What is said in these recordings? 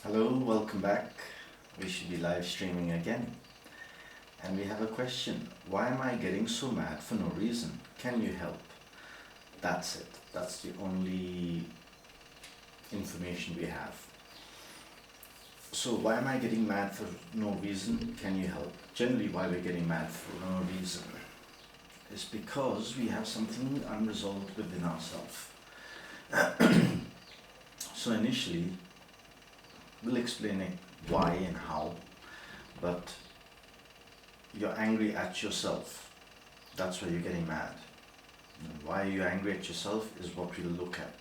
Hello, welcome back. We should be live streaming again. And we have a question. Why am I getting so mad for no reason? Can you help? That's it. That's the only information we have. So why am I getting mad for no reason? Can you help? Generally why we're getting mad for no reason is because we have something unresolved within ourselves. So initially, we'll explain it why and how, but you're angry at yourself. That's why you're getting mad. And why are you angry at yourself is what we'll look at.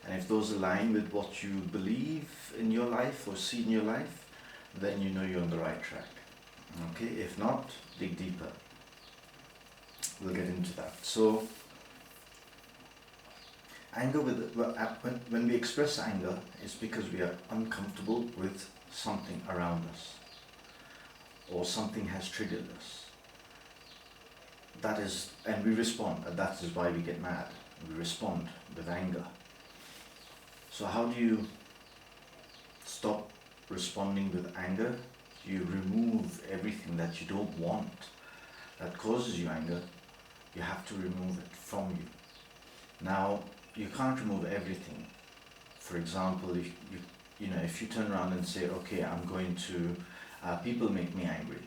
And if those align with what you believe in your life or see in your life, then you know you're on the right track. Okay, if not, dig deeper. We'll get into that. So, anger when we express anger, it's because we are uncomfortable with something around us, or something has triggered us. That is, and we respond, and that is why we get mad. We respond with anger. So how do you stop responding with anger? You remove everything that you don't want that causes you anger. You have to remove it from you. Now, you can't remove everything. For example, if you turn around and say, okay, I'm going to, people make me angry,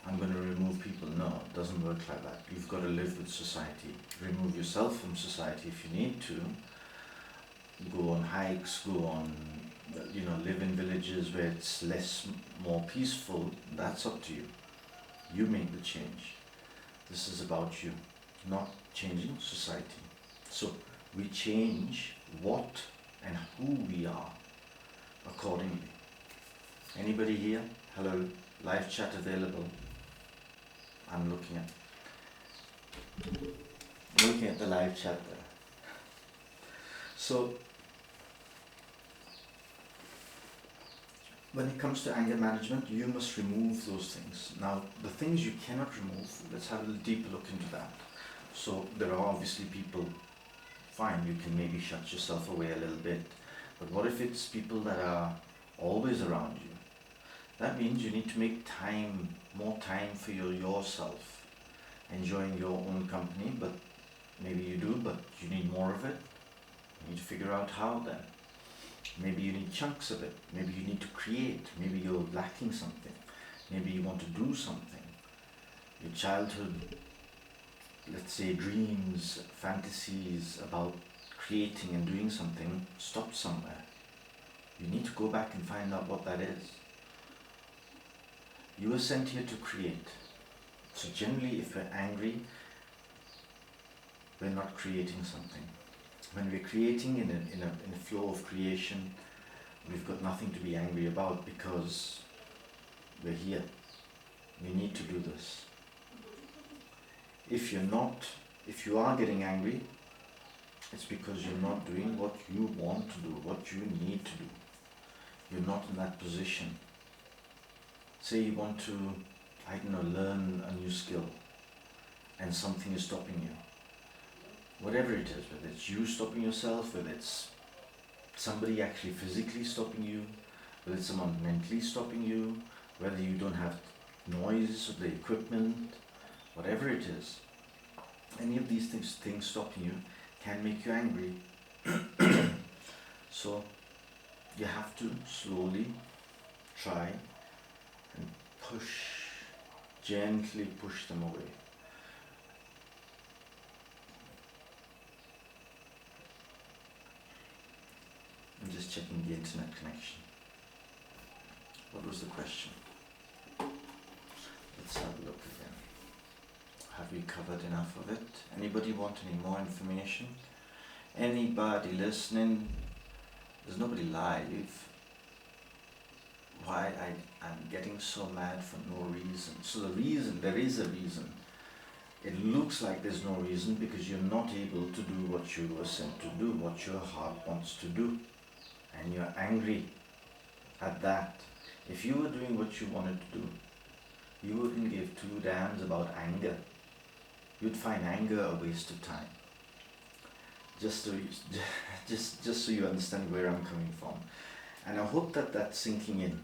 I'm going to remove people. No, it doesn't work like that. You've got to live with society. Remove yourself from society if you need to. Go on hikes, live in villages where it's more peaceful. That's up to you. You make the change. This is about you, not changing society. So we change what and who we are accordingly. Anybody here? Hello, live chat available. I'm looking at the live chat there. So when it comes to anger management, you must remove those things. Now, the things you cannot remove, let's have a little deeper look into that. So there are obviously people, fine, you can maybe shut yourself away a little bit, but what if it's people that are always around you? That means you need to make more time for yourself, enjoying your own company, but maybe you do, but you need more of it. You need to figure out how then. Maybe you need chunks of it. Maybe you need to create. Maybe you're lacking something. Maybe you want to do something. Your childhood, let's say, dreams, fantasies about creating and doing something stopped somewhere. You need to go back and find out what that is. You were sent here to create. So generally, if we're angry, we're not creating something. When we're creating in a flow of creation, we've got nothing to be angry about because we're here. We need to do this. If you are getting angry, it's because you're not doing what you want to do, what you need to do. You're not in that position. Say you want to, learn a new skill and something is stopping you. Whatever it is, whether it's you stopping yourself, whether it's somebody actually physically stopping you, whether it's someone mentally stopping you, whether you don't have noise of the equipment, whatever it is, any of these things stopping you can make you angry. So you have to slowly try and gently push them away. I'm just checking the internet connection. What was the question? Let's have a look again. Have we covered enough of it? Anybody want any more information? Anybody listening? There's nobody live. Why I'm getting so mad for no reason. So there is a reason. It looks like there's no reason because you're not able to do what you were sent to do, what your heart wants to do. And you're angry at that. If you were doing what you wanted to do, you wouldn't give two damns about anger. You'd find anger a waste of time. Just so you understand where I'm coming from. And I hope that that's sinking in.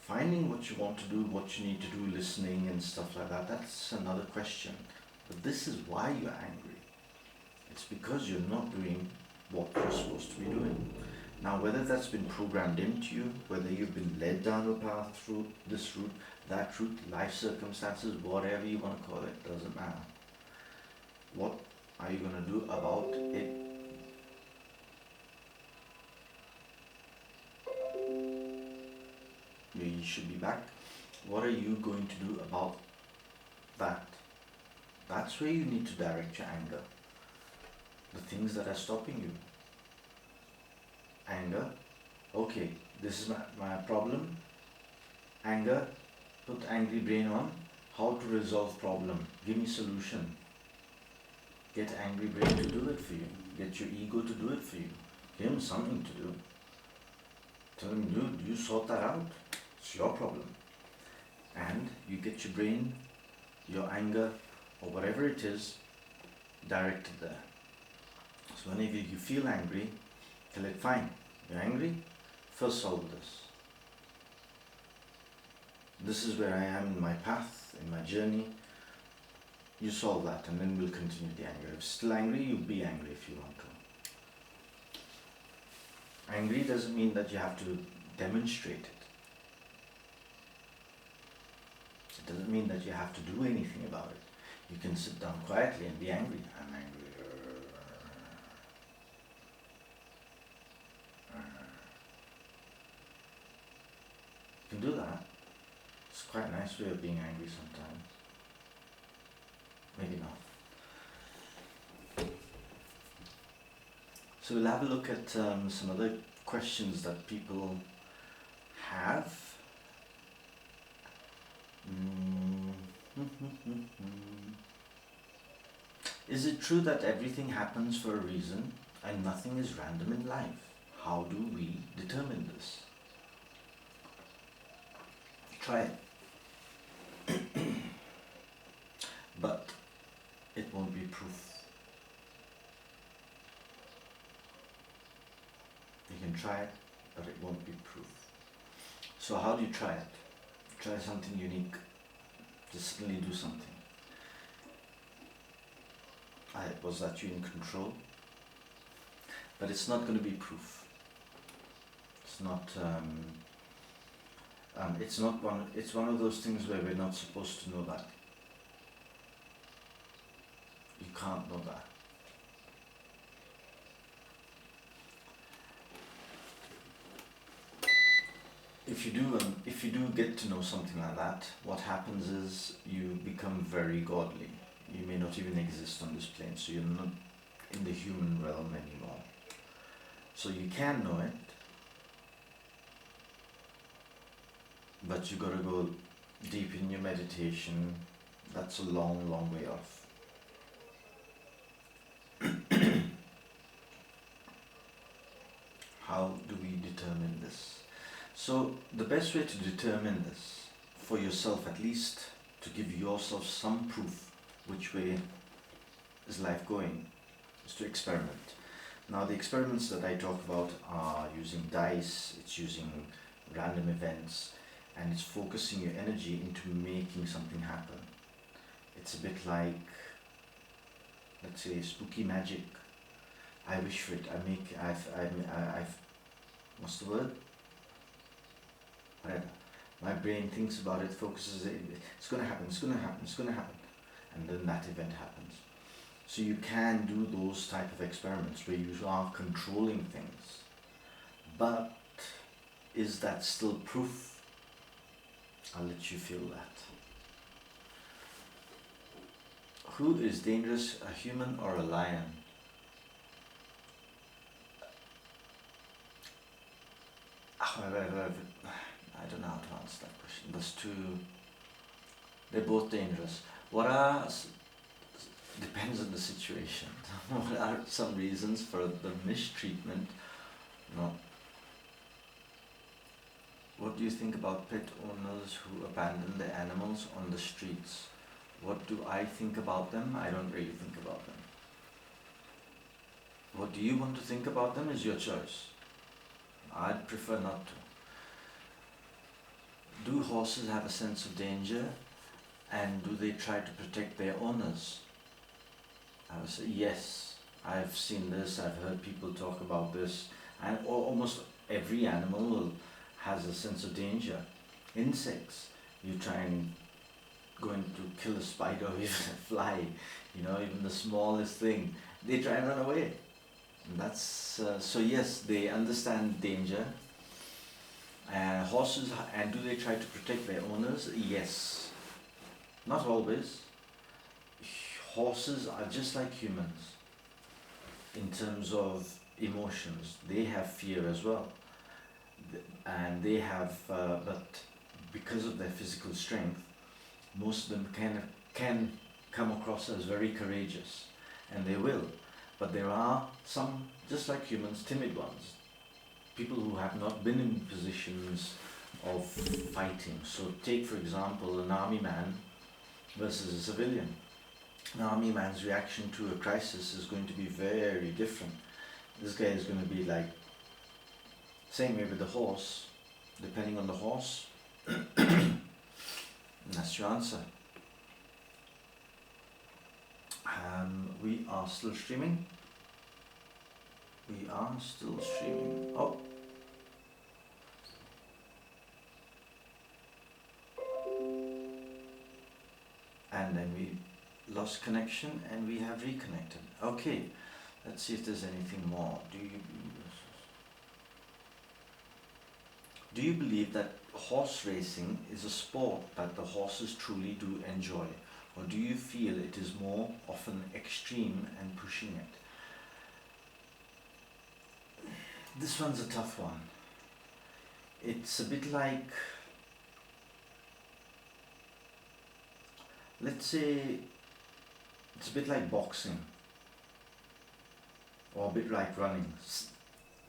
Finding what you want to do, what you need to do, listening and stuff like that, that's another question. But this is why you're angry. It's because you're not doing what you're supposed to be doing. Now, whether that's been programmed into you, whether you've been led down a path through this route, that route, life circumstances, whatever you want to call it, doesn't matter. What are you going to do about it? You should be back. What are you going to do about that? That's where you need to direct your anger. The things that are stopping you. Anger. Okay, this is my problem. Anger. Put angry brain on. How to resolve problem. Give me solution. Get angry brain to do it for you. Get your ego to do it for you. Give him something to do. Tell him, dude, you sort that out. It's your problem. And you get your brain, your anger, or whatever it is, directed there. So whenever you feel angry, tell it, fine, you're angry, first solve this. This is where I am in my path, in my journey. You solve that and then we'll continue the anger. If still angry, you be angry if you want to. Angry doesn't mean that you have to demonstrate it. It doesn't mean that you have to do anything about it. You can sit down quietly and be angry. I'm angry. You can do that. It's quite a nice way of being angry sometimes. Maybe not. So we'll have a look at some other questions that people have. Is it true that everything happens for a reason and nothing is random in life? How do we determine this? Try it. But it won't be proof. You can try it, but it won't be proof. So how do you try it? Try something unique. Just suddenly do something. Was that you in control? But it's not going to be proof. It's not. It's not one. It's one of those things where we're not supposed to know that. You can't know that. If you do get to know something like that, what happens is you become very godly. You may not even exist on this plane, so you're not in the human realm anymore. So you can know it, but you gotta go deep in your meditation. That's a long, long way off. How do we determine this? So the best way to determine this, for yourself at least, to give yourself some proof which way is life going, is to experiment. Now the experiments that I talk about are using dice, it's using random events, and it's focusing your energy into making something happen. It's a bit like, let's say, spooky magic. I wish for it, I've what's the word? Whatever. My brain thinks about it, focuses it, it's gonna happen, it's gonna happen, it's gonna happen. And then that event happens. So you can do those type of experiments where you are controlling things. But is that still proof? I'll let you feel that. Who is dangerous, a human or a lion? I don't know how to answer that question. They're both dangerous. Depends on the situation. What are some reasons for the mistreatment? No. What do you think about pet owners who abandon their animals on the streets? What do I think about them? I don't really think about them. What do you want to think about them is your choice. I'd prefer not to. Do horses have a sense of danger, and do they try to protect their owners? I would say yes. I've seen this, I've heard people talk about this, and almost every animal has a sense of danger. Insects, you try and going to kill a spider or even a fly, even the smallest thing, they try and run away. And that's so yes, they understand danger. Horses, and do they try to protect their owners? Yes. Not always. Horses are just like humans in terms of emotions. They have fear as well, and they have, but because of their physical strength, most of them can come across as very courageous, and they will. But there are some, just like humans, timid ones. People who have not been in positions of fighting. So take, for example, an army man versus a civilian. An army man's reaction to a crisis is going to be very different. This guy is going to be like, same way with the horse, depending on the horse. That's your answer. We are still streaming. We are still streaming. Oh. And then we lost connection and we have reconnected. Okay, let's see if there's anything more. Do you believe that horse racing is a sport that the horses truly do enjoy? Or do you feel it is more often extreme and pushing it? This one's a tough one. It's a bit like, let's say, it's a bit like boxing, or a bit like running.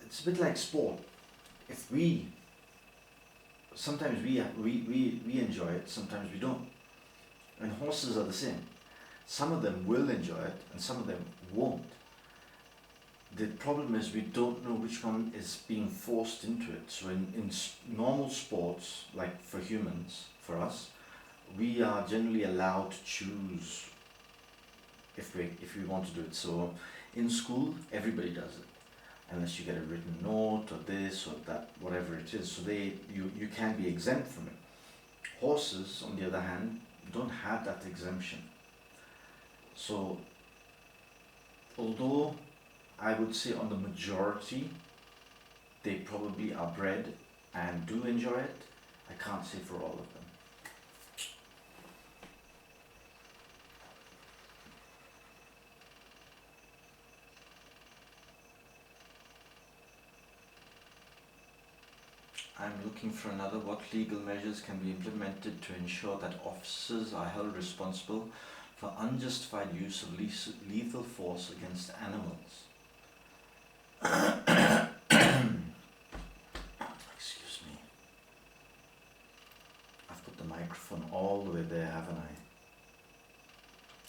It's a bit like sport. If sometimes we enjoy it, sometimes we don't. And horses are the same. Some of them will enjoy it, and some of them won't. The problem is we don't know which one is being forced into it. So in normal sports, like for humans, for us, we are generally allowed to choose if we want to do it. So in school, everybody does it, unless you get a written note or this or that, whatever it is. So you can be exempt from it. Horses, on the other hand, don't have that exemption. So although I would say on the majority, they probably are bred and do enjoy it, I can't say for all of them. I'm looking for another. What legal measures can be implemented to ensure that officers are held responsible for unjustified use of lethal force against animals? Excuse me. I've put the microphone all the way there, haven't I?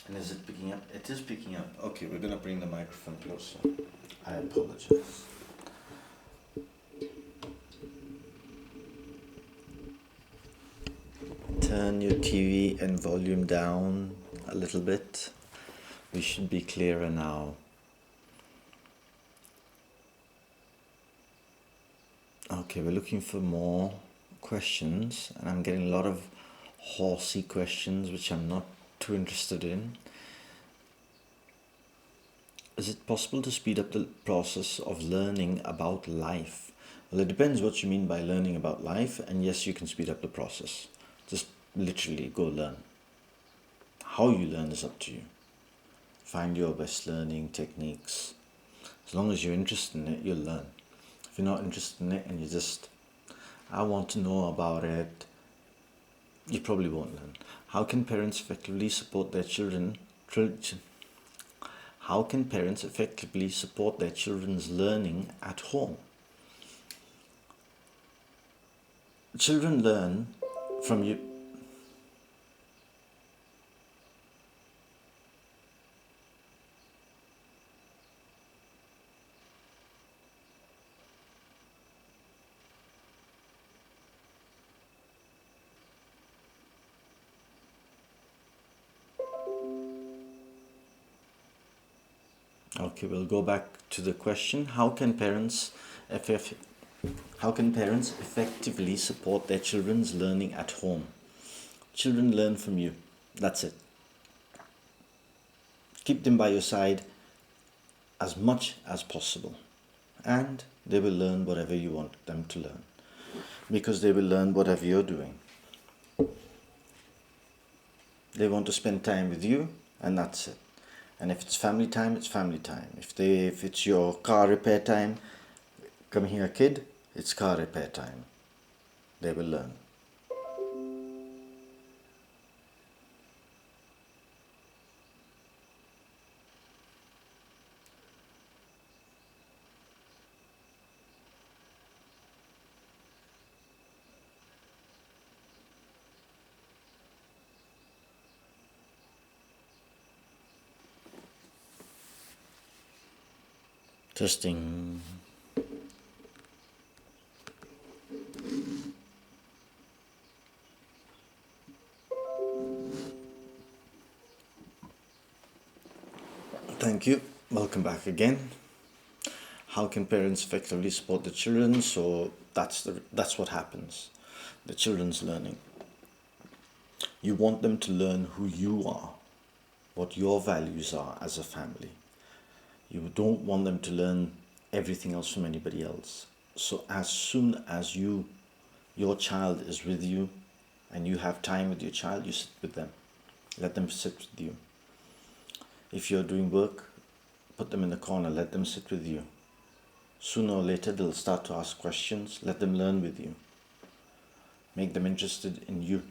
And is it picking up? It is picking up. Okay, we're going to bring the microphone closer. I apologize. Turn your TV and volume down a little bit. We should be clearer now. Okay, we're looking for more questions, and I'm getting a lot of horsey questions, which I'm not too interested in. Is it possible to speed up the process of learning about life? Well, it depends what you mean by learning about life, and yes, you can speed up the process. Just literally go learn. How you learn is up to you. Find your best learning techniques. As long as you're interested in it, you'll learn. If you're not interested in it and you just, I want to know about it, you probably won't learn. How can parents effectively support their How can parents effectively support their children's learning at home? Children learn from you. Okay, we'll go back to the question. Eff- how can parents effectively support their children's learning at home? Children learn from you. That's it. Keep them by your side as much as possible, and they will learn whatever you want them to learn, because they will learn whatever you're doing. They want to spend time with you, and that's it. And if it's family time, it's family time. If it's your car repair time, come here kid, it's car repair time. They will learn. Testing. Thank you. Welcome back again. How can parents effectively support the children? So that's what happens. The children's learning. You want them to learn who you are, what your values are as a family. You don't want them to learn everything else from anybody else. So as soon as your child is with you and you have time with your child, you sit with them. Let them sit with you. If you're doing work, put them in the corner, let them sit with you. Sooner or later they'll start to ask questions, let them learn with you. Make them interested in you.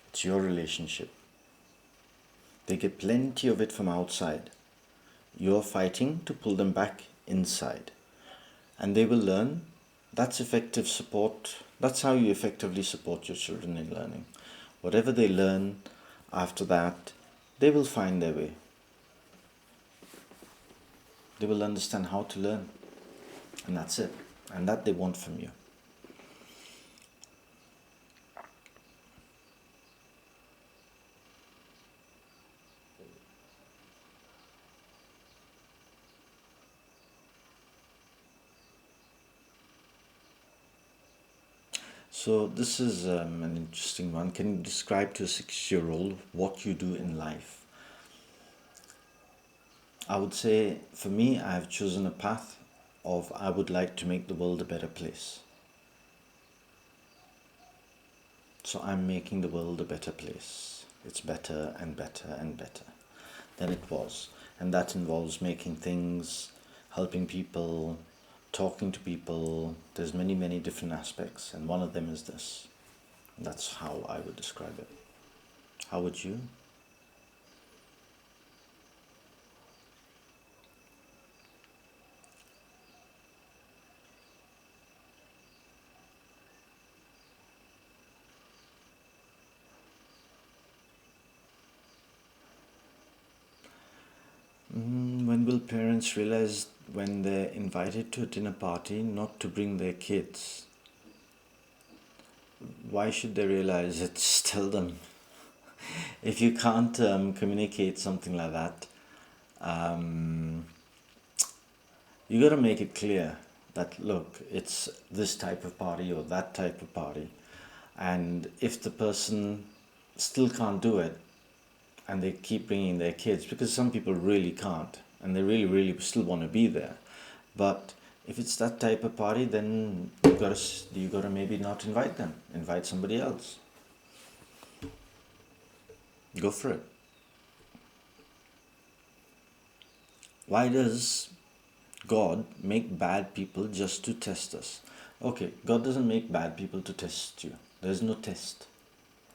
It's your relationship. They get plenty of it from outside. You're fighting to pull them back inside. And they will learn. That's effective support. That's how you effectively support your children in learning. Whatever they learn after that, they will find their way. They will understand how to learn. And that's it. And that they want from you. So this is an interesting one. Can you describe to a 6-year-old what you do in life? I would say, for me, I have chosen a path of I would like to make the world a better place. So I'm making the world a better place. It's better and better and better than it was. And that involves making things, helping people, talking to people. There's many, many different aspects. And one of them is this. That's how I would describe it. How would you? When will parents realize when they're invited to a dinner party not to bring their kids? Why should they realize it? Just tell them. If you can't communicate something like that, um, you got to make it clear that look, it's this type of party or that type of party. And if the person still can't do it and they keep bringing their kids, because some people really can't and they really, really still want to be there. But if it's that type of party, then you gotta maybe not invite them. Invite somebody else. Go for it. Why does God make bad people just to test us? Okay, God doesn't make bad people to test you. There's no test.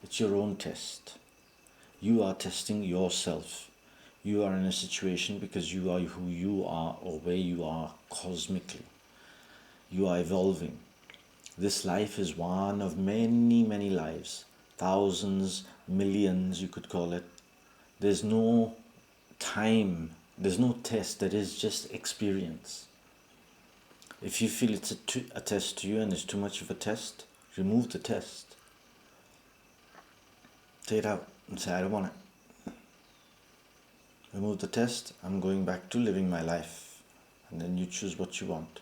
It's your own test. You are testing yourself. You are in a situation because you are who you are or where you are cosmically. You are evolving. This life is one of many, many lives. Thousands, millions, you could call it. There's no time, there's no test, there is just experience. If you feel it's a test to you and it's too much of a test, remove the test. Take it out and say, I don't want it. remove the test, I'm going back to living my life. And then you choose what you want.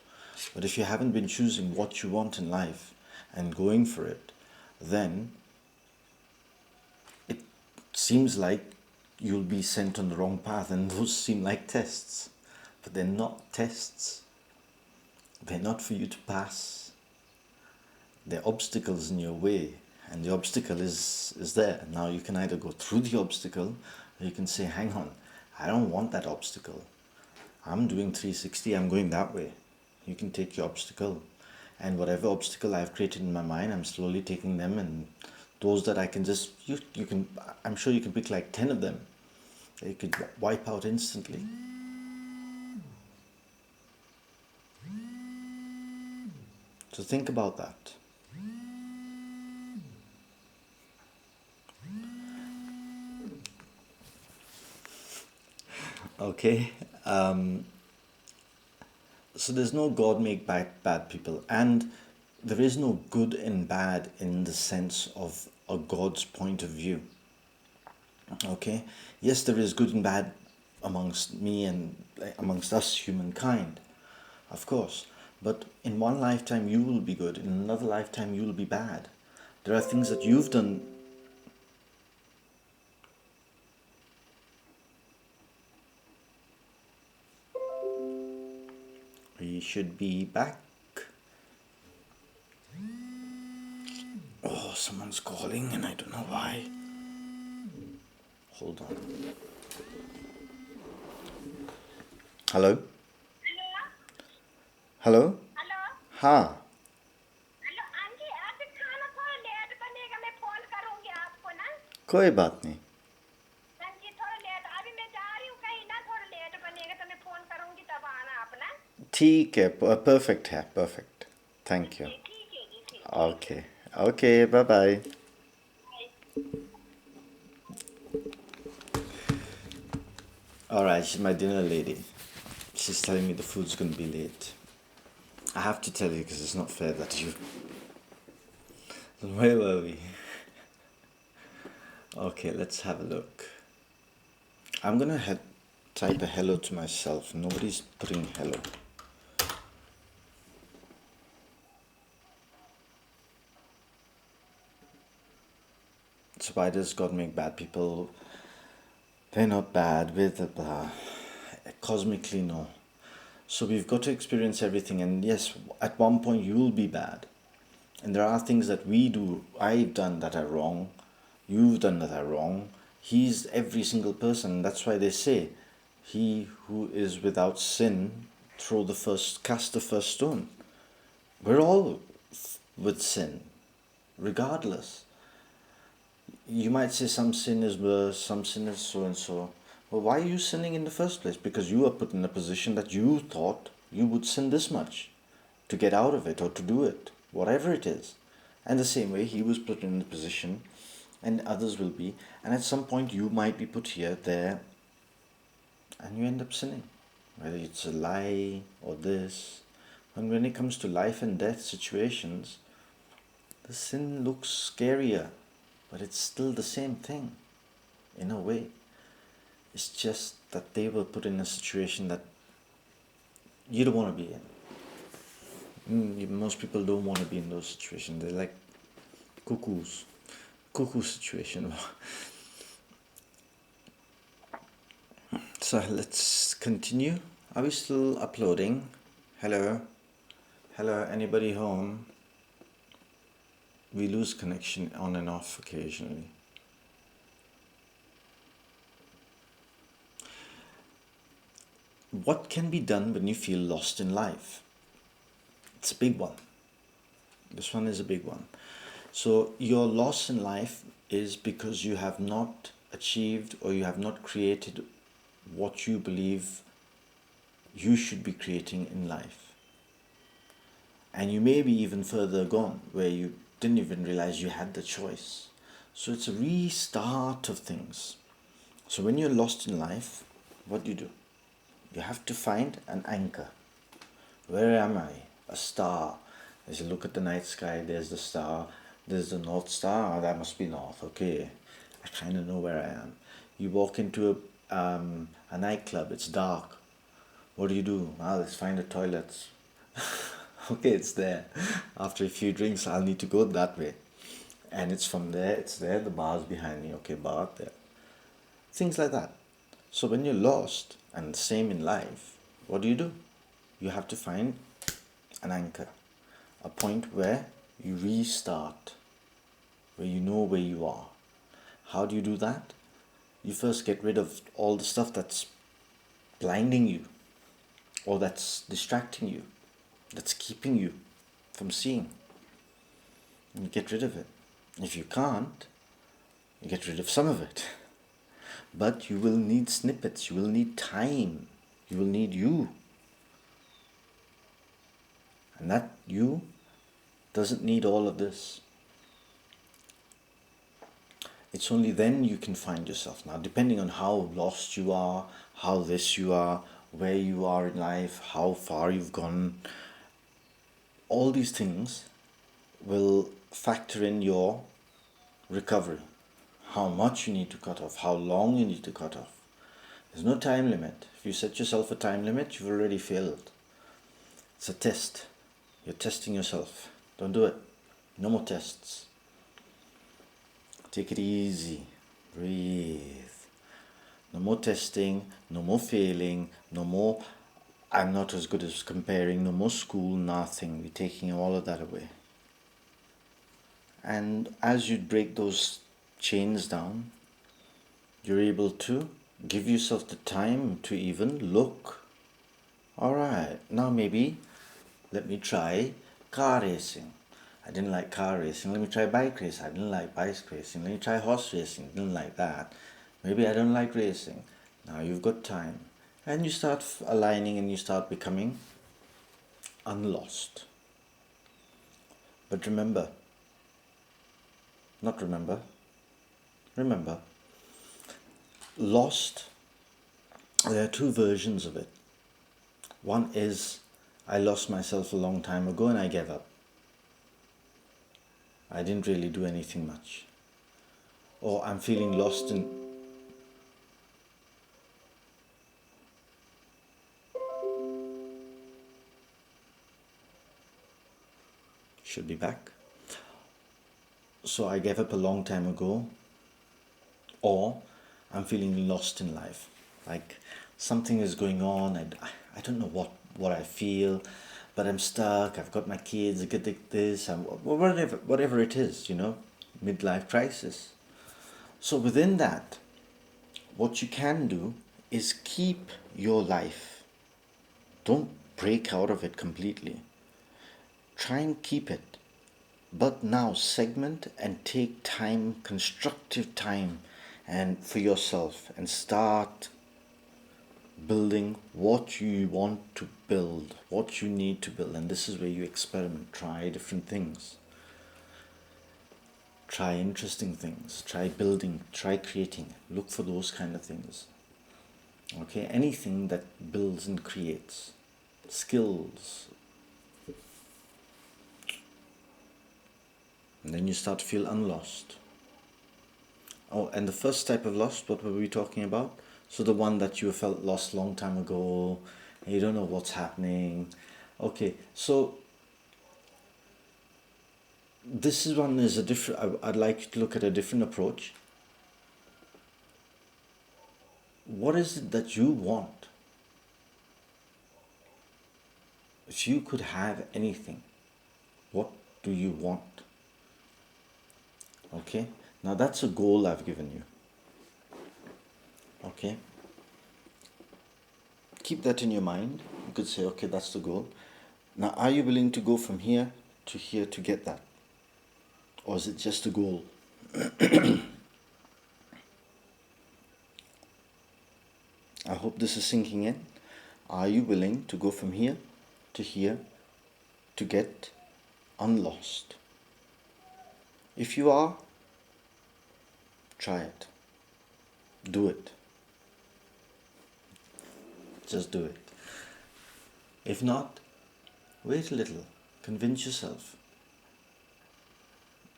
But if you haven't been choosing what you want in life and going for it, then it seems like you'll be sent on the wrong path, and those seem like tests. But they're not tests. They're not for you to pass. They're obstacles in your way, and the obstacle is there. Now you can either go through the obstacle, or you can say, hang on, I don't want that obstacle. I'm doing 360, I'm going that way. You can take your obstacle. And whatever obstacle I've created in my mind, I'm slowly taking them, and those that I can just, you can, I'm sure you can pick like 10 of them that you could wipe out instantly. So think about that. Okay. So there's no God make bad people, and there is no good and bad in the sense of a God's point of view. Okay. Yes, there is good and bad amongst me and amongst us humankind, of course. But in one lifetime you will be good, in another lifetime you will be bad. There are things that you've done. We should be back. Oh, someone's calling and I don't know why. Hold on. Hello? Hello? Hello हाँ. Hello aunty आज खाना थोड़ा late बनेगा मैं phone करूंगी आपको ना कोई बात नहीं. आंटी थोड़ा लेट अभी मैं जा रही हूँ कहीं ना थोड़ा लेट बनेगा तो मैं फोन करूंगी तब आना आप ना ठीक है. परफेक्ट है. परफेक्ट. Thank you. ठीक है जी ठीक है Okay. Okay. Bye bye. Alright, she's my dinner lady. She's telling me the food's going to be late. I have to tell you because it's not fair that you. Where were we? Okay, let's have a look. I'm going to type a hello to myself. Nobody's putting hello. So why does God make bad people? They're not bad with a blah. Cosmically, no. So we've got to experience everything, and yes, at one point you will be bad. And there are things that we do, I've done that are wrong, you've done that are wrong. He's every single person. That's why they say, he who is without sin, cast the first stone. We're all with sin, regardless. You might say some sin is worse, some sin is so and so. Well, why are you sinning in the first place? Because you are put in a position that you thought you would sin this much to get out of it or to do it, whatever it is. And the same way he was put in a position, and others will be, and at some point you might be put here, there, and you end up sinning. Whether it's a lie or this. And when it comes to life and death situations, the sin looks scarier, but it's still the same thing, in a way. It's just that they were put in a situation that you don't want to be in. Most people don't want to be in those situations. They're like cuckoos. Cuckoo situation. So let's continue. Are we still uploading? Hello? Hello, anybody home? We lose connection on and off occasionally. What can be done when you feel lost in life? It's a big one. This one is a big one. So your loss in life is because you have not achieved or you have not created what you believe you should be creating in life. And you may be even further gone where you didn't even realize you had the choice. So it's a restart of things. So when you're lost in life, what do? You have to find an anchor. Where am I? A star. As you look at the night sky, there's the star. There's the North Star. Oh, that must be north. Okay. I kind of know where I am. You walk into a nightclub, it's dark. What do? Ah, let's find the toilets. Okay, it's there. After a few drinks, I'll need to go that way. And it's from there, it's there, the bar's behind me. Okay, bar there. Things like that. So when you're lost, and same in life, what do? You have to find an anchor, a point where you restart, where you know where you are. How do you do that? You first get rid of all the stuff that's blinding you, or that's distracting you, that's keeping you from seeing. And you get rid of it. If you can't, you get rid of some of it. But you will need snippets, you will need time, you will need you. And that you doesn't need all of this. It's only then you can find yourself. Now, depending on how lost you are, how this you are, where you are in life, how far you've gone, all these things will factor in your recovery. How much you need to cut off, how long you need to cut off. There's no time limit. If you set yourself a time limit, you've already failed. It's a test. You're testing yourself. Don't do it. No more tests. Take it easy. Breathe. No more testing, no more failing, no more I'm not as good as comparing, no more school, nothing. We're taking all of that away. And as you break those chains down, you're able to give yourself the time to even look. Alright, now maybe let me try car racing. I didn't like car racing. Let me try bike racing. I didn't like bike racing. Let me try horse racing. Didn't like that. Maybe I don't like racing. Now you've got time. And you start aligning and you start becoming unlost. But remember, lost, there are two versions of it. One is, I lost myself a long time ago and I gave up. I didn't really do anything much. Or I'm feeling lost in... Should be back. So I gave up a long time ago. Or I'm feeling lost in life. Like something is going on. I don't know what I feel, but I'm stuck. I've got my kids. I get this. Whatever it is, midlife crisis. So within that, what you can do is keep your life. Don't break out of it completely. Try and keep it. But now segment and take time, constructive time, and for yourself, and start building what you want to build, what you need to build. And this is where you experiment, try different things, try interesting things, try building, try creating. Look for those kind of things. Okay, anything that builds and creates skills. And then you start to feel unlost. Oh, and the first type of lost, what were we talking about? So the one that you felt lost long time ago, and you don't know what's happening. Okay, so this is one is a different, I'd like you to look at a different approach. What is it that you want? If you could have anything, what do you want? Okay, now that's a goal I've given you. Okay, keep that in your mind. You could say, okay, that's the goal. Now, are you willing to go from here to get that? Or is it just a goal? I hope this is sinking in. Are you willing to go from here to get unlost? If you are, try it. Do it. Just do it. If not, wait a little. Convince yourself.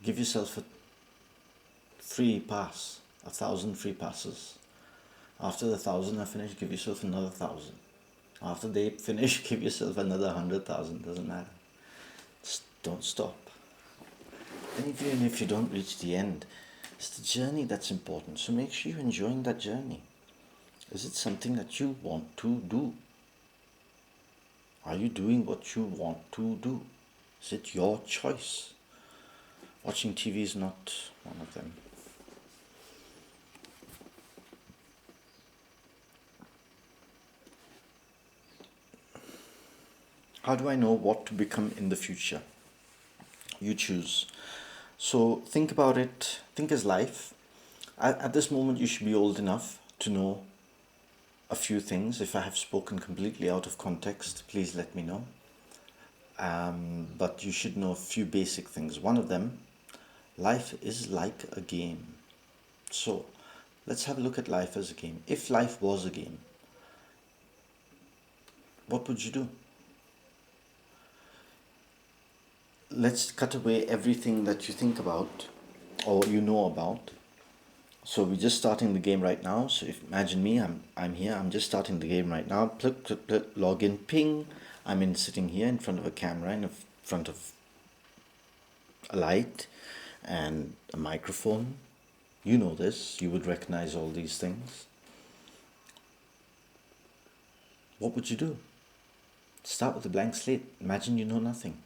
Give yourself a free pass, 1,000 free passes. After the 1,000 are finished, give yourself another 1,000. After they finish, give yourself another 100,000. Doesn't matter. Just don't stop. And even if you don't reach the end, it's the journey that's important. So make sure you're enjoying that journey. Is it something that you want to do? Are you doing what you want to do? Is it your choice? Watching TV is not one of them. How do I know what to become in the future? You choose. So think about it. Think as life. At this moment, you should be old enough to know a few things. If I have spoken completely out of context, please let me know. But you should know a few basic things. One of them, life is like a game. So let's have a look at life as a game. If life was a game, what would you do? Let's cut away everything that you think about or you know about. So we're just starting the game right now. So if imagine me, I'm here. I'm just starting the game right now. Click, click, click, log in, ping. I'm sitting here in front of a camera, in front of a light and a microphone. You know this. You would recognize all these things. What would you do? Start with a blank slate. Imagine you know nothing.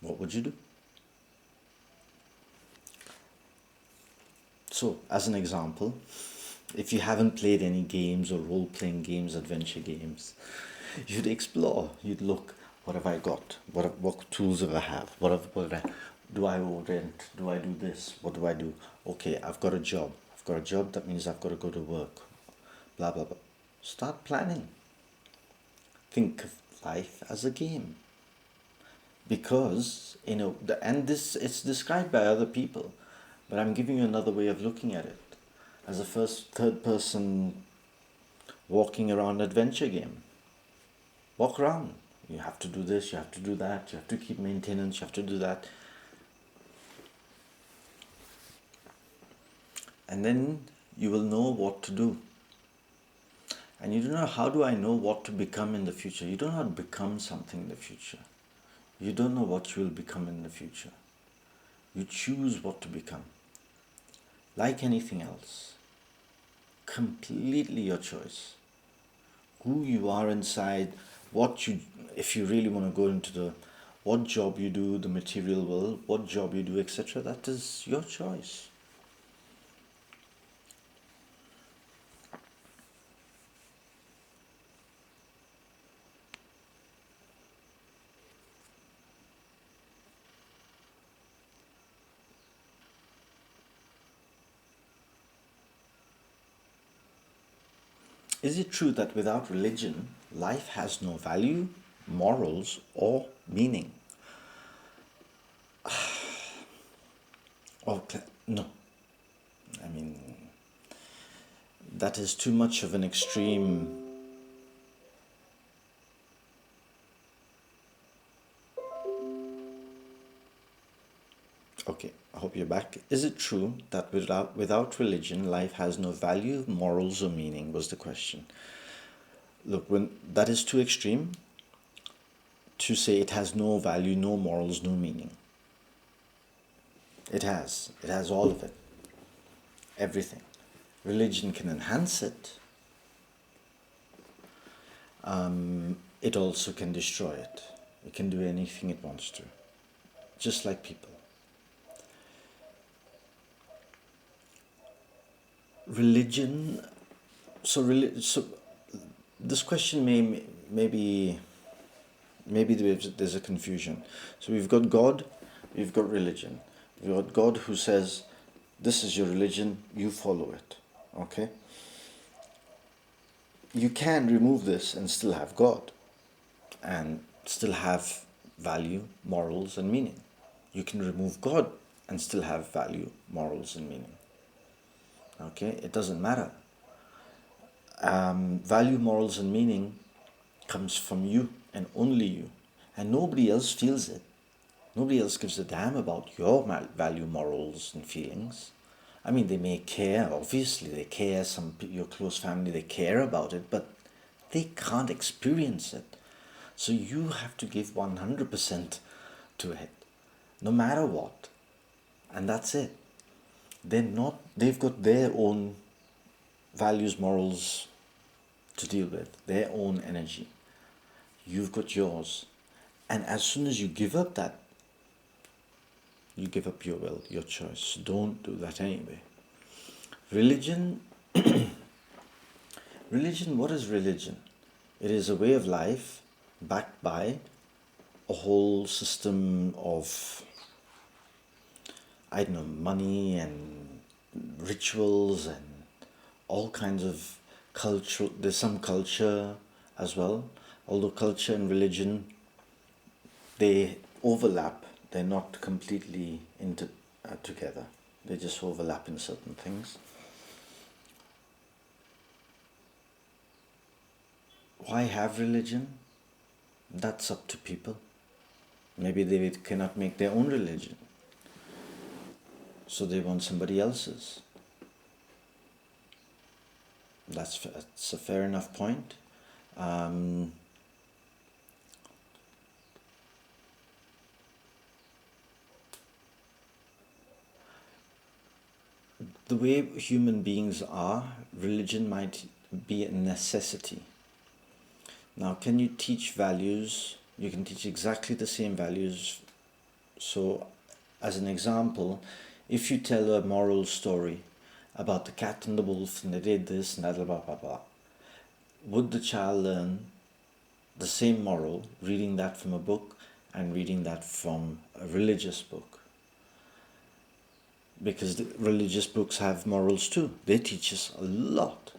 What would you do? So, as an example, if you haven't played any games or role-playing games, adventure games, you'd explore. You'd look, what have I got? What tools do I have? Do I rent? Do I do this? What do I do? Okay, I've got a job. I've got a job, that means I've got to go to work. Blah, blah, blah. Start planning. Think of life as a game. Because, and this, it's described by other people, but I'm giving you another way of looking at it. As a third person walking around adventure game. Walk around. You have to do this, you have to do that, you have to keep maintenance, you have to do that. And then you will know what to do. And you don't know, how do I know what to become in the future? You don't know how to become something in the future. You don't know what you will become in the future. You choose what to become. Like anything else. Completely your choice. Who you are inside, if you really want to go into what job you do, the material world, what job you do, etc., that is your choice. Is it true that without religion, life has no value, morals, or meaning? Okay, no. I mean, that is too much of an extreme. Okay, I hope you're back. Is it true that without religion, life has no value, morals, or meaning? Was the question. Look, when that is too extreme to say it has no value, no morals, no meaning. It has. It has all of it. Everything. Religion can enhance it. It also can destroy it. It can do anything it wants to. Just like people. Religion. So this question maybe there's a confusion. So we've got God, we've got religion. We've got God who says, this is your religion, you follow it. Okay? You can remove this and still have God. And still have value, morals, and meaning. You can remove God and still have value, morals, and meaning. Okay? It doesn't matter. Value, morals, and meaning comes from you and only you. And nobody else feels it. Nobody else gives a damn about your value, morals, and feelings. I mean, they may care, obviously, they care, your close family, they care about it, but they can't experience it. So you have to give 100% to it, no matter what. And that's it. They've got their own values, morals to deal with, their own energy. You've got yours. And as soon as you give up that, you give up your will, your choice. Don't do that anyway. Religion, what is religion? It is a way of life backed by a whole system of, I don't know, money and rituals and all kinds of cultural, there's some culture as well. Although culture and religion, they overlap, they're not completely together. They just overlap in certain things. Why have religion? That's up to people. Maybe they cannot make their own religion, so they want somebody else's. That's a fair enough point. The way human beings are, religion might be a necessity. Now, can you teach values? You can teach exactly the same values. So, as an example, if you tell a moral story about the cat and the wolf and they did this and that, blah, blah, blah, would the child learn the same moral reading that from a book and reading that from a religious book? Because the religious books have morals too. They teach us a lot.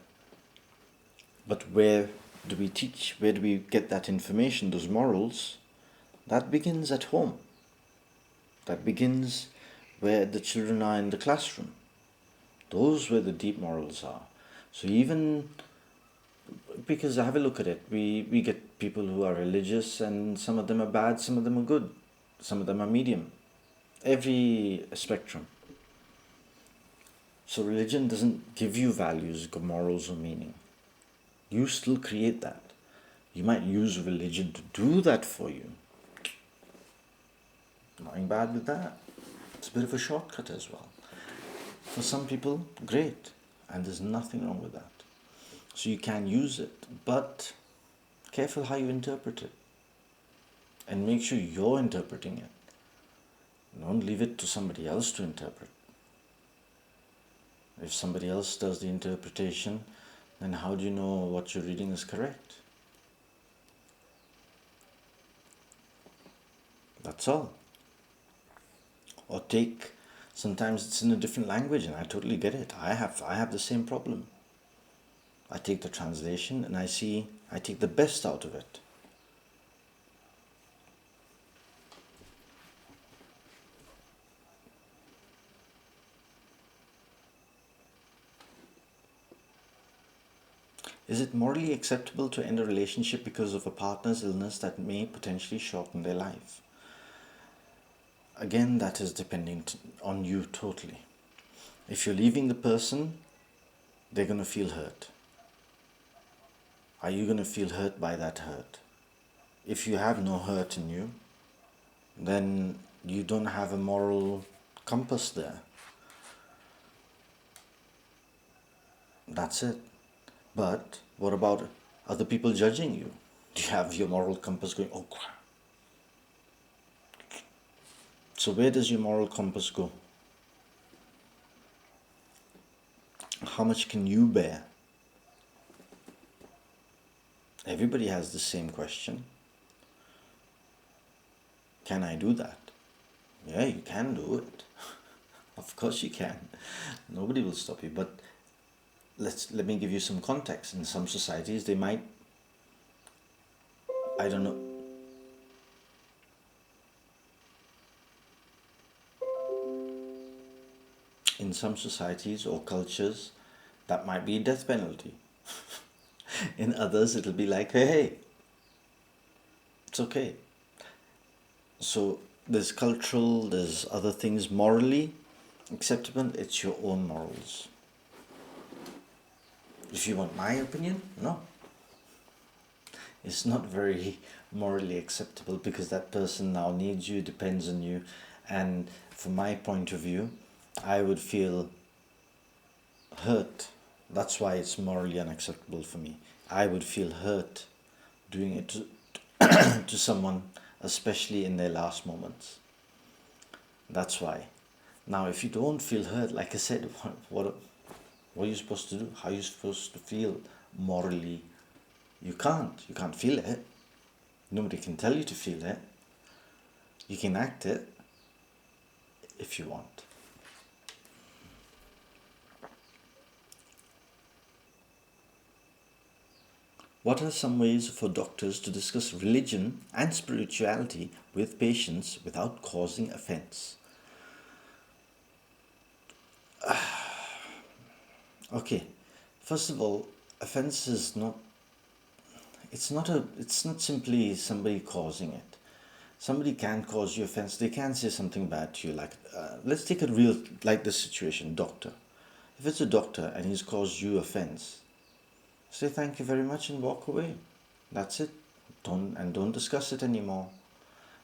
But where do we teach? Where do we get that information, those morals? That begins at home. That begins where the children are in the classroom. Those where the deep morals are. So even, because have a look at it, we get people who are religious and some of them are bad, some of them are good, some of them are medium. Every spectrum. So religion doesn't give you values, morals or meaning. You still create that. You might use religion to do that for you. Nothing bad with that. It's a bit of a shortcut as well. For some people, great. And there's nothing wrong with that. So you can use it, but careful how you interpret it. And make sure you're interpreting it. Don't leave it to somebody else to interpret. If somebody else does the interpretation, then how do you know what you're reading is correct? That's all. Or sometimes it's in a different language and I totally get it. I have the same problem. I take the translation and I take the best out of it. Is it morally acceptable to end a relationship because of a partner's illness that may potentially shorten their life? Again, that is depending on you totally. If you're leaving the person, they're going to feel hurt. Are you going to feel hurt by that hurt? If you have no hurt in you, then you don't have a moral compass there. That's it. But what about other people judging you? Do you have your moral compass going, oh crap? So where does your moral compass go? How much can you bear? Everybody has the same question. Can I do that? Yeah, you can do it. Of course you can. Nobody will stop you. But let me give you some context. In some societies, they might, I don't know. In some societies or cultures, that might be a death penalty. In others, it'll be like, hey, it's okay. So there's cultural, there's other things morally. Acceptable, it's your own morals. If you want my opinion, no. It's not very morally acceptable because that person now needs you, depends on you. And from my point of view, I would feel hurt. That's why it's morally unacceptable for me. I would feel hurt doing it to someone, especially in their last moments. That's why. Now, if you don't feel hurt, like I said, what are you supposed to do? How are you supposed to feel morally? You can't feel it. Nobody can tell you to feel it. You can act it if you want. What are some ways for doctors to discuss religion and spirituality with patients without causing offense? Okay, first of all, offense is not, it's not simply somebody causing it. Somebody can cause you offense. They can say something bad to you. Like, let's take a real, like this situation, doctor. If it's a doctor and he's caused you offense, say thank you very much and walk away. That's it. Don't discuss it anymore.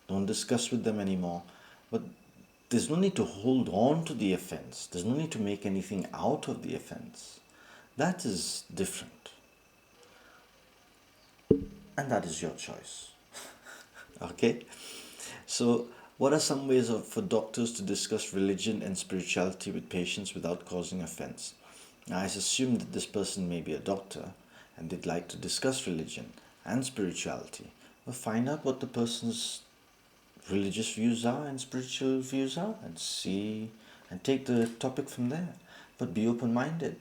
Don't discuss with them anymore. But there's no need to hold on to the offense. There's no need to make anything out of the offense. That is different. And that is your choice. Okay? So, what are some ways for doctors to discuss religion and spirituality with patients without causing offense? Now, I assume that this person may be a doctor and they'd like to discuss religion and spirituality. Well, find out what the person's religious views are and spiritual views are and see and take the topic from there. But be open-minded.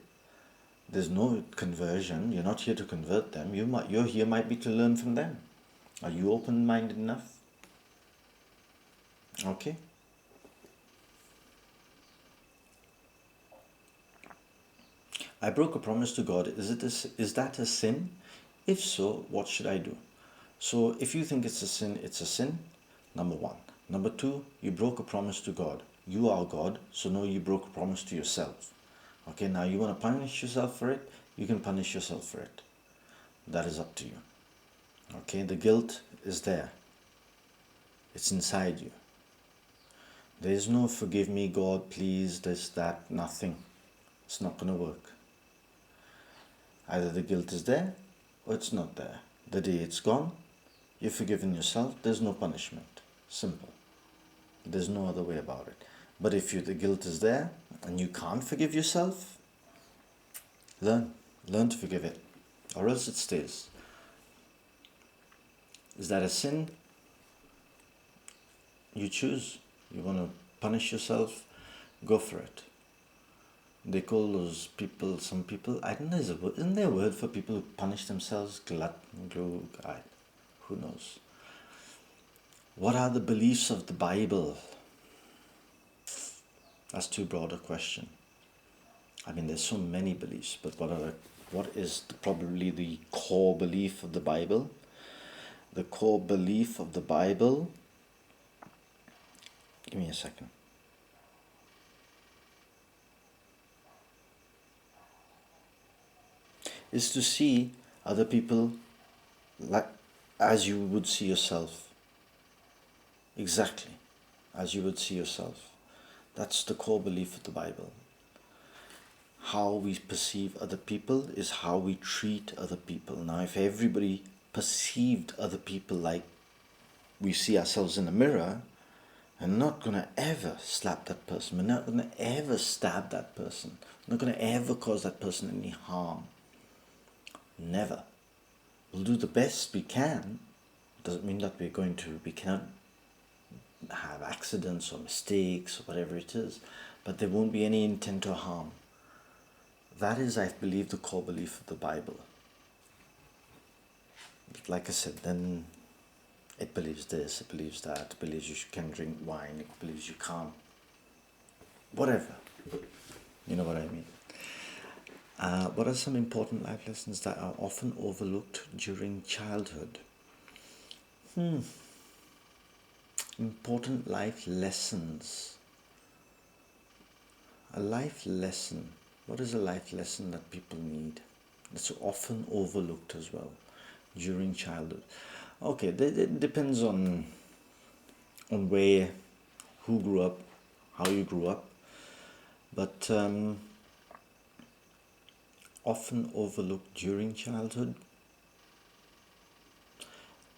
There's no conversion. You're not here to convert them. You're here might be to learn from them. Are you open-minded enough? Okay. I broke a promise to God. Is that a sin? If so, what should I do? So if you think it's a sin, it's a sin. Number one. Number two, you broke a promise to God. You are God, so no, you broke a promise to yourself. Okay, now you want to punish yourself for it? You can punish yourself for it. That is up to you. Okay, the guilt is there. It's inside you. There is no forgive me, God, please, this, that, nothing. It's not going to work. Either the guilt is there or it's not there. The day it's gone, you've forgiven yourself, there's no punishment. Simple. There's no other way about it. But if the guilt is there and you can't forgive yourself, learn to forgive it, or else it stays. Is that a sin? You choose. You want to punish yourself, go for it. They call those people, some people, I don't know, isn't there a word for people who punish themselves? Who knows? What are the beliefs of the Bible? That's too broad a question. I mean, there's so many beliefs, but what is probably the core belief of the Bible? The core belief of the Bible, give me a second. Is to see other people like as you would see yourself. Exactly, as you would see yourself. That's the core belief of the Bible. How we perceive other people is how we treat other people. Now, if everybody perceived other people like we see ourselves in a mirror, we're not going to ever slap that person. We're not going to ever stab that person. We're not going to ever cause that person any harm. Never. We'll do the best we can. Doesn't mean that we cannot have accidents or mistakes or whatever it is, but there won't be any intent to harm. That is, I believe, the core belief of the Bible. But like I said, then it believes this, it believes that, it believes you can drink wine, it believes you can't. Whatever. You know what I mean? What are some important life lessons that are often overlooked during childhood? Important life lessons. A life lesson. What is a life lesson that people need? That's often overlooked as well during childhood. Okay, it depends on where, who grew up, how you grew up, but often overlooked during childhood.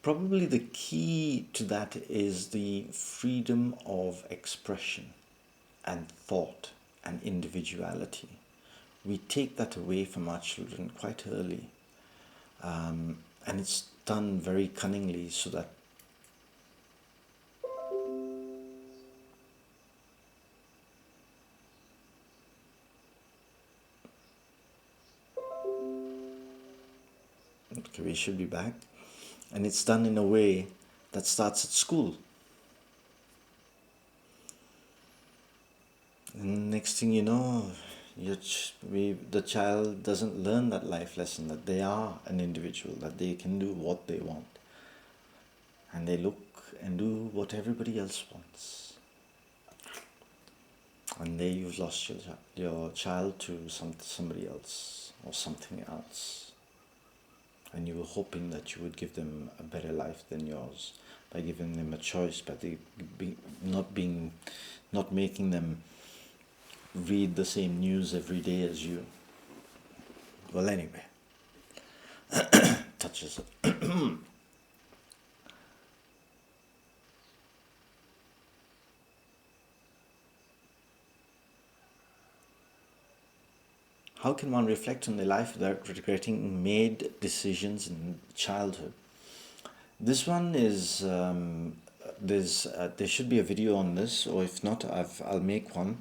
Probably the key to that is the freedom of expression and thought and individuality. We take that away from our children quite early, and it's done very cunningly so that okay, we should be back, and it's done in a way that starts at school. And next thing you know, the child doesn't learn that life lesson that they are an individual, that they can do what they want, and they look and do what everybody else wants. And there you've lost your child to somebody else or something else. And you were hoping that you would give them a better life than yours by giving them a choice, by not making them read the same news every day as you. Well, anyway, touches it. How can one reflect on their life without regretting made decisions in childhood? This one is there should be a video on this, or if not, I'll make one.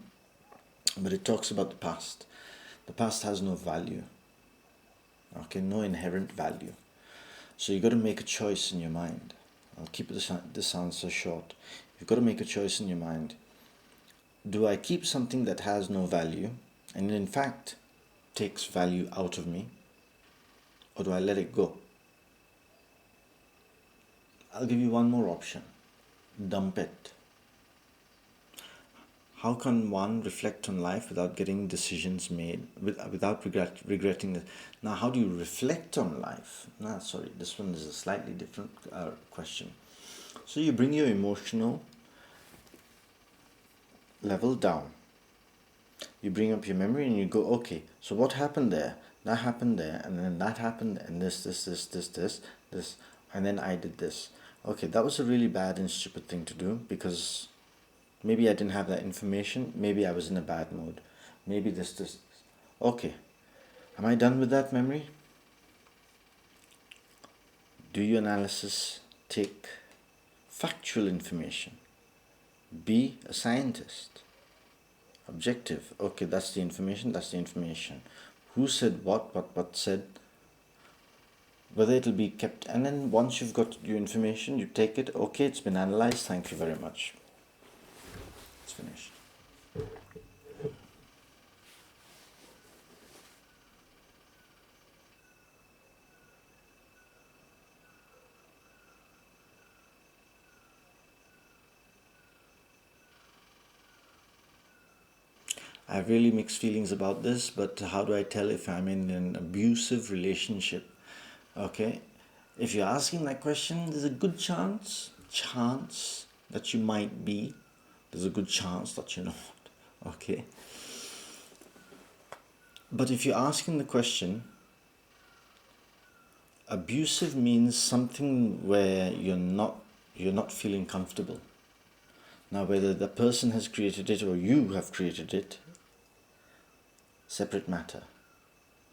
But it talks about the past. The past has no value. Okay, no inherent value. So you got to make a choice in your mind. I'll keep this answer short. You've got to make a choice in your mind. Do I keep something that has no value, and in fact takes value out of me, or do I let it go? I'll give you one more option. Dump it. How can one reflect on life without getting decisions made, without regretting it? Now, how do you reflect on life? No, sorry, this one is a slightly different question. So you bring your emotional level down. You bring up your memory and you go, okay, so what happened there? That happened there, and then that happened, and this, and then I did this. Okay, that was a really bad and stupid thing to do, because maybe I didn't have that information. Maybe I was in a bad mood. Maybe this. Okay, am I done with that memory? Do your analysis, take factual information. Be a scientist. Objective. Okay, that's the information, Who said what said, whether it'll be kept, and then once you've got your information, you take it. Okay, it's been analyzed, thank you very much. It's finished. I have really mixed feelings about this, but how do I tell if I'm in an abusive relationship? Okay, if you're asking that question, there's a good chance that you might be. There's a good chance that you're not. Okay. But if you're asking the question, abusive means something where you're not feeling comfortable. Now, whether the person has created it or you have created it, separate matter.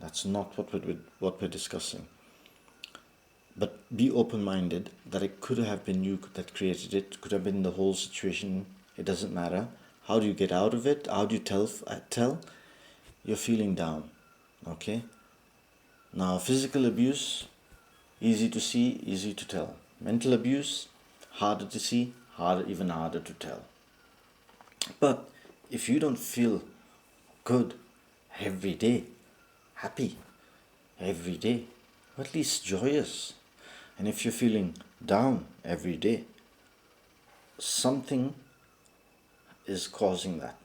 That's not what we're discussing. But be open-minded that it could have been you that created it, could have been the whole situation. It doesn't matter. How do you get out of it? How do you tell? You're feeling down. Okay? Now, physical abuse, easy to see, easy to tell. Mental abuse, harder to see, even harder to tell. But if you don't feel good every day, happy every day, or at least joyous, and if you're feeling down every day, something is causing that.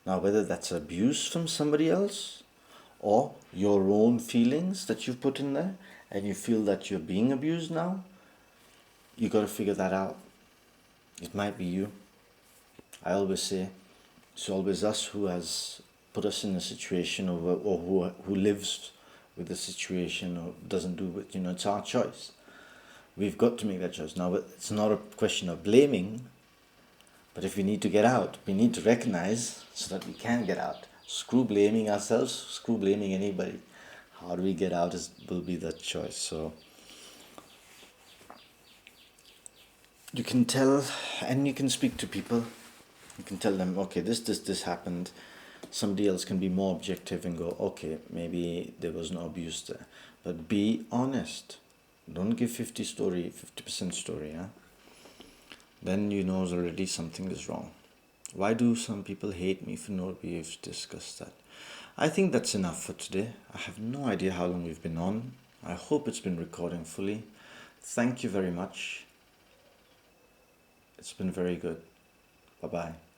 Now, whether that's abuse from somebody else or your own feelings that you've put in there and you feel that you're being abused now, you got to figure that out. It might be you. I always say it's always us who has put us in a situation, or who lives with the situation or doesn't do it. It's our choice. We've got to make that choice. Now, it's not a question of blaming, but if we need to get out, we need to recognize so that we can get out. Screw blaming ourselves, screw blaming anybody. How do we get out will be the choice. So you can tell, and you can speak to people. You can tell them, okay, this happened. Somebody else can be more objective and go, okay, maybe there was no abuse there. But be honest. Don't give 50% story, huh? Then you know already something is wrong. Why do some people hate me for no? We've discussed that. I think that's enough for today. I have no idea how long we've been on. I hope it's been recording fully. Thank you very much. It's been very good. Bye-bye.